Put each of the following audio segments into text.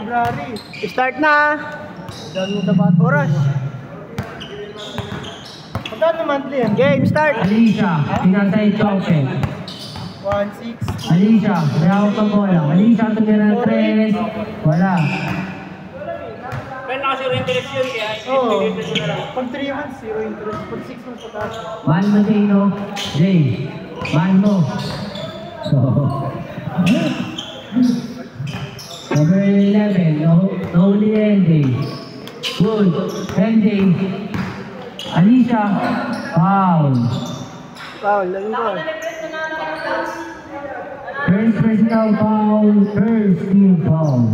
February. Start na. Oras. Magkano monthly yan? Game start. Alicia, pinasay Chope. 1-6. Alicia, mayawag ka bola. Alicia, tumira ng 3. Wala. Pero kasi yung interest yun, kaya Oo. interest mo na lang. Pag 3 months, 0 interest. Pag 6 months, pataas. Mahal mo Jano. Jay, mahal mo. So, number 11, only ending. Good. Ending. Alicia, foul. Foul, laging foul. First personal foul, first team foul.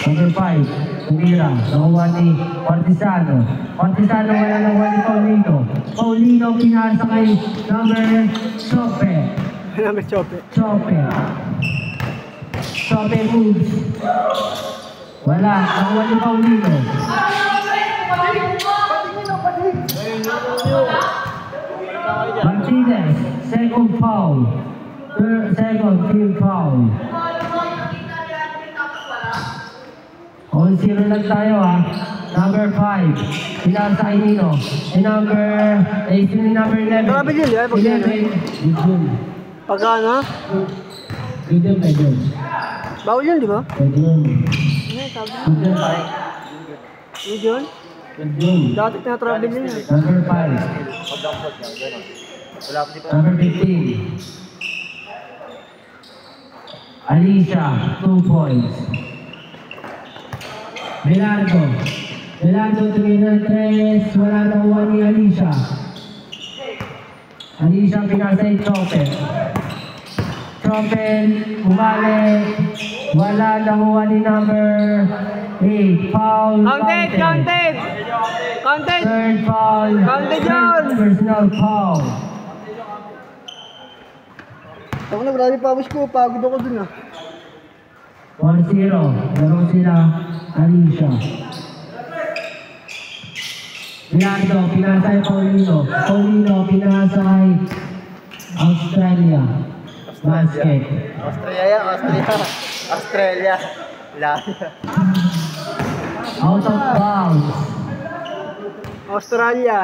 Number 5, tumira, nakuha ni Cortizano. Cortizano wala nakuha ni Paulino. Paulino pinasa kay number Chope. Number Chope. Chope. Chope moves. Wala, nakuha ni Paulino. Martinez, second foul. Second team foul. All zero lang tayo Number 5, pinasa kay Nino. And number 11. Grabe yun, pag 11, Bidyon. Pagkano? Bidyon. Bawal yun, di ba? Bidyon. Bidyon pa rin. Yun? Bidyon. Dati tinatravel yun. Number 5. Number 15. Alicia, 2 points. Belardo tumira ng 3. Wala nakuha ni Alicia. Alicia pinasay Chope. Chope, umali. Wala nakuha ni number 8. Foul. Counted! Third foul. Counted yun! Personal foul. Ako na, marami pawis ko. Pagod ako dun 1-0. Laro sila Alicia. Belardo, pinasay Paulino. Paulino, pinasay Australia. Basket. Australia. Out of bounds. Australia.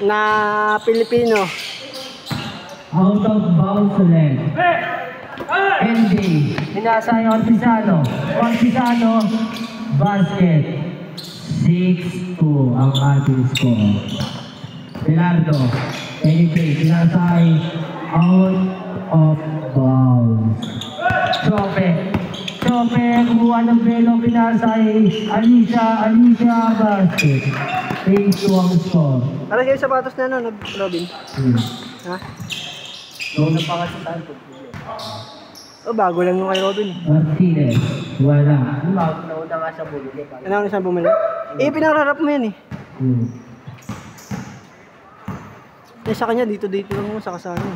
Na Pilipino. Out of bounds ulit. NJ, pinasay Ortizano. Basket. 6-2 ang ating score. Belardo, NJ, pinasay out of bounds. Chope, kumuha ng belo, pinasay Alicia, basket. 8-2 ang score. Para kayo sapatos na Robin. Ha? Noong napangat sa saan. Bago lang yung kay Robin. Martinez, wala. Nauna nga siya bumili. Ano ang isang bumili? Pinararap mo yan sa kanya, dito lang mo sa kasano.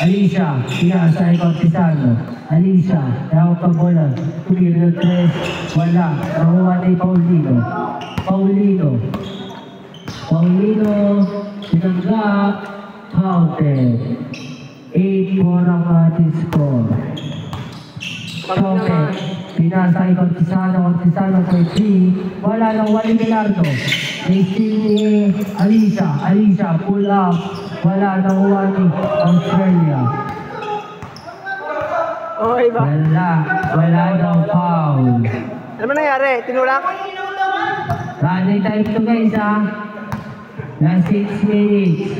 Alicia, pinasay Cortizano. Alicia, daw pa bola. Tumira ng 3. Wala. Nakuha ni Paulino. Tinanggap. Counted. 8-4 ang ating score. Chope, pinasay Cortizano kay 3. Wala nang wali Belardo. Nasting ni Alicia, pull up. Wala nang wali Australia. Okay ba? Wala daw foul. Ano ba nangyari? Tinulak? Running time to guys Last 6 minutes.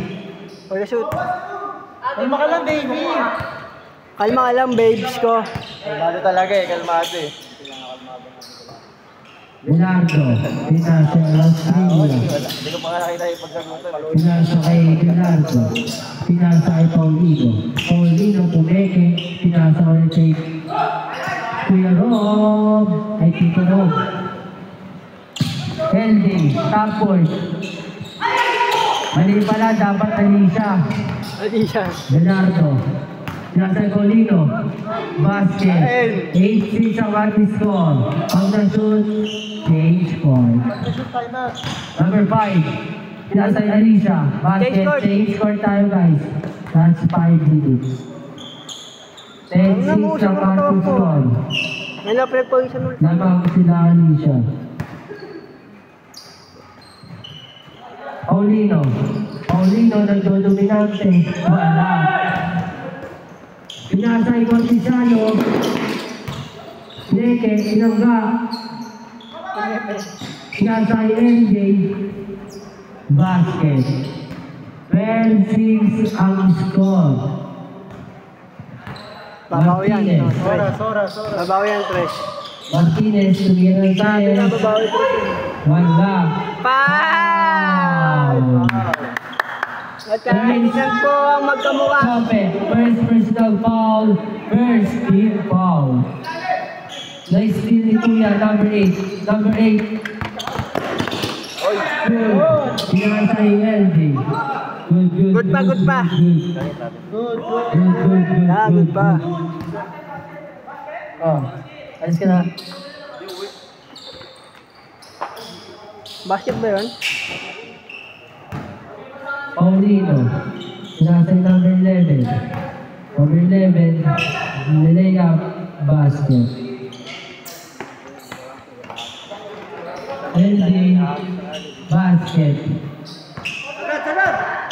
Wala shoot. Kalma ka lang, baby. Kalma ka lang, babes ko. Kalmado talaga kalmado Belardo, pinasa Australia. Hindi ko pa nakakita yung pagkagutan. Pinasa kay Belardo. Pinasa kay Paulino pumeke. Pinasa ulit kay Kuya Rob. Ay Tito Rob. Ending, top point. Mali pala, dapat Alicia. Belardo. Pinasa kay Paulino. Basket. 8-6 ang ating score. Pag na-shoot, change point. Number 5. Pinasa kay Alicia. Basket. Change score tayo guys. That's 5 minutes. 10-6 ang ating score. May na pinagpawisan ulit. Lamang sila Alicia. Paulino. Paulino nagdodominante. Wala. Pinasay Cortizano. Leke, inangga. Pinasay MJ. Basket. 12-6 ang score. Babaw yan. Martinez. Sora. Babaw yan, Tres. Martinez, tumira tayo. Babaw ito. Wala. Foul! At kainisan po ang magkamukha. Chope, first personal foul, first team foul. Nice steal ni Kuya, number 8. Number 8. Good. Pinasay LJ. Good. Good pa. Good. Ah, good pa. Oh, alis ka na. Basket ba yun? Paulino. Pinasay number 11. Number 11. Nilay up. Basket. LJ. Basket.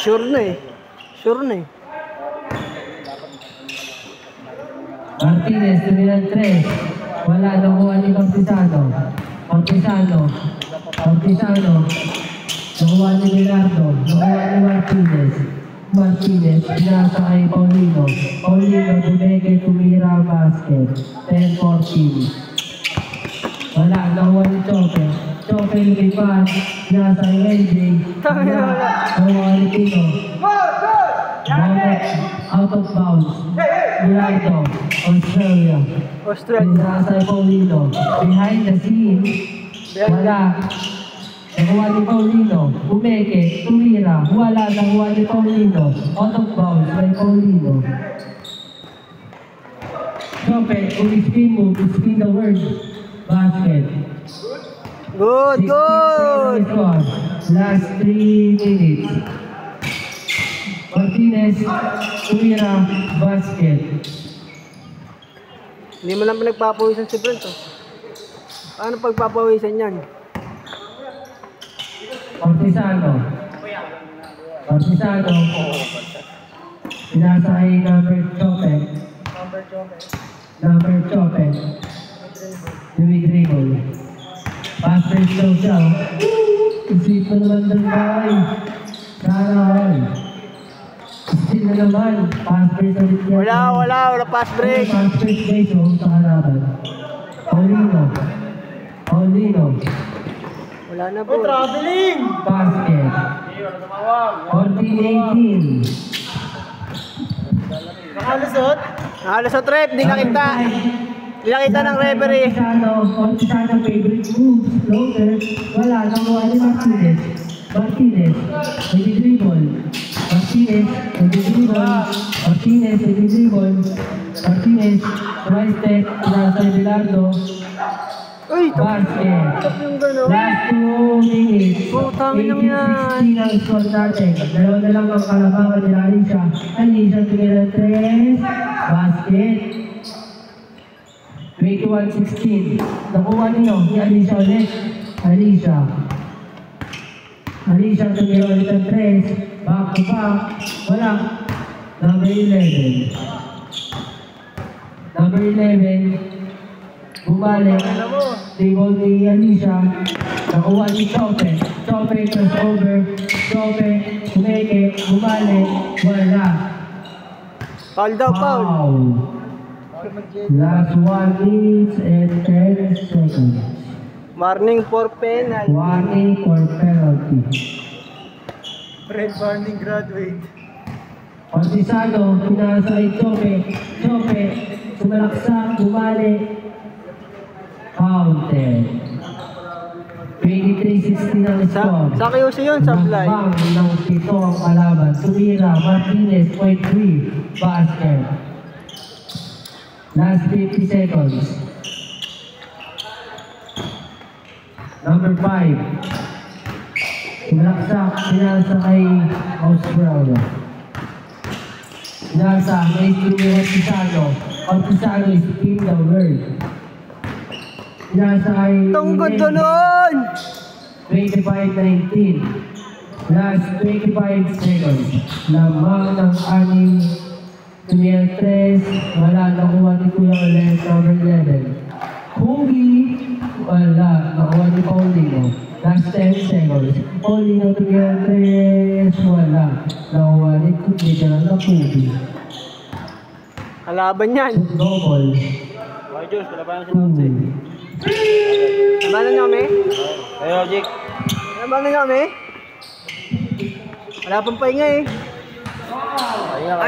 Sure na eh. Martinez, tumilang 3. Wala, nakuha ni Cortizano. Nakuha ni Leonardo. Nakuha ni Martinez, pinasa kay Paulino. Bumeke, tumira ang basket. 10-14. Wala, nakuha ni Chope. Lumipat. Pinasa kay LJ. Nakuha ni Tino. Out of bounds. Leonardo, Australia. Pinasa kay Paulino. Behind the scene. Wala. Nakuha ni Paulino. Bumeke. Tumira. Wala. Nakuha ni Paulino. Out of bounds by Paulino. Chope. Spin move. Spin the word. Basket. Good. 16 last 3 minutes. Martinez. Tumira. Basket. Hindi mo lang pinagpapawisan si Brent oh. Paano pagpapawisan yan? Cortizano. Pinasa kay number Chope. Dribble. Pass first show siya. Isip mo naman doon boy. Sana all. Still na naman. Pass first ulit niya. Wala pass break. Pass first base sa harapan. Paulino. Wala na po. Traveling! Basket. 14-18. Nakalusot? Nakalusot rep, di nakita. Di nakita ng referee. Cortizano favorite moves. Floater. Wala. Nakuha ni Martinez. Nagdi-dribble. Martinez. Twice step. Pinasa Bilardo. Uy, Basket. tapos yung gano'n. Last 2 minutes. Putangin lang yan. 18-16 ang score natin. Dalawa na lang ang kalabangan ni Alicia. tumira 3. Basket. 21-16. Nakuha niyo ni Alicia ulit. Alicia tumira ulit ang 3. Back to back. Wala. Number 11. Bumalik. Dribble ni Alicia. Nakuha ni Chope. Crossover. Bumeke. Bumalik. Wala. Foul daw, foul. Last 1 minute and 10 seconds. Warning for penalty. Warning for penalty. Red warning graduate. Cortizano, pinasa kay Chope, sumalaksak, bumalik. Counted. 23-16 ang score. Sa QC yun, sablay. Nakbang ng 7 ang kalaban. Tumira, Martinez, point 3. Basket. Last 50 seconds. Number 5. Sumalaksak, pinasa kay Australia. Nasa Estimate Ortizano. Ortizano is in the world. Nasa ay Tungkod ko nun! 25-19. Last 25 seconds. Lamang ng 6 Tumiyatres. Wala nakuha ni Kuya ulit. Number 11. Hugi. Wala. Nakuha ni Paulino. Last 10 seconds. Paulino Tumiyatres. Wala. Nakuha ni Kuya na Hugi. Kalaban yan. Double. Okay, Jules, palabanan si Hugi. Labanan niyo kami? Ayo, Jake. Labanan niyo kami? Wala pang pahinga eh. Ayun.